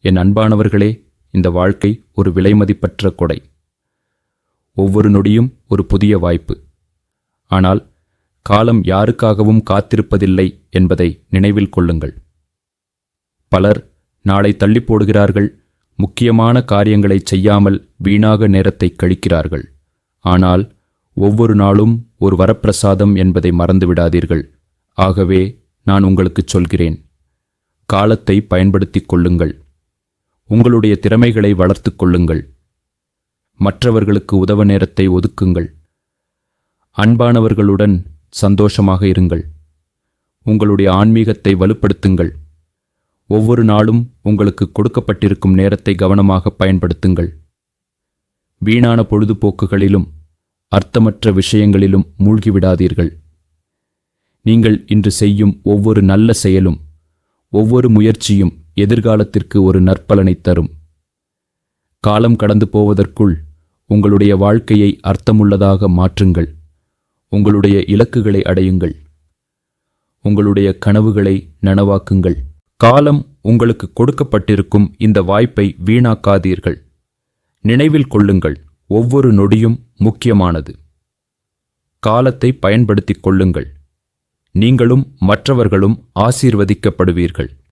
என் அன்பானவர்களே, இந்த வாழ்க்கை ஒரு விலைமதிப்பற்ற கொடை. ஒவ்வொரு நொடியும் ஒரு புதிய வாய்ப்பு. ஆனால் காலம் யாருக்காகவும் காத்திருப்பதில்லை என்பதை நினைவில் கொள்ளுங்கள். பலர் நாளை தள்ளி போடுகிறார்கள், முக்கியமான காரியங்களை செய்யாமல் வீணாக நேரத்தை கழிக்கிறார்கள். ஆனால் ஒவ்வொரு நாளும் ஒரு வரப்பிரசாதம் என்பதை மறந்துவிடாதீர்கள். ஆகவே நான் உங்களுக்கு சொல்கிறேன், காலத்தை பயன்படுத்திக் கொள்ளுங்கள். உங்களுடைய திறமைகளை வளர்த்து கொள்ளுங்கள். மற்றவர்களுக்கு உதவ நேரத்தை ஒதுக்குங்கள். அன்பானவர்களுடன் சந்தோஷமாக இருங்கள். உங்களுடைய ஆன்மீகத்தை வலுப்படுத்துங்கள். ஒவ்வொரு நாளும் உங்களுக்கு கொடுக்கப்பட்டிருக்கும் நேரத்தை கவனமாக பயன்படுத்துங்கள். வீணான பொழுதுபோக்குகளிலும் அர்த்தமற்ற விஷயங்களிலும் மூழ்கிவிடாதீர்கள். நீங்கள் இன்று செய்யும் ஒவ்வொரு நல்ல செயலும், ஒவ்வொரு முயற்சியும் எதிர்காலத்திற்கு ஒரு நற்பலனை தரும். காலம் கடந்து போவதற்குள் உங்களுடைய வாழ்க்கையை அர்த்தமுள்ளதாக மாற்றுங்கள். உங்களுடைய இலக்குகளை அடையுங்கள். உங்களுடைய கனவுகளை நனவாக்குங்கள். காலம் உங்களுக்கு கொடுக்கப்பட்டிருக்கும் இந்த வாய்ப்பை வீணாக்காதீர்கள். நினைவில் கொள்ளுங்கள், ஒவ்வொரு நொடியும் முக்கியமானது. காலத்தை பயன்படுத்திக் கொள்ளுங்கள். நீங்களும் மற்றவர்களும் ஆசீர்வதிக்கப்படுவீர்கள்.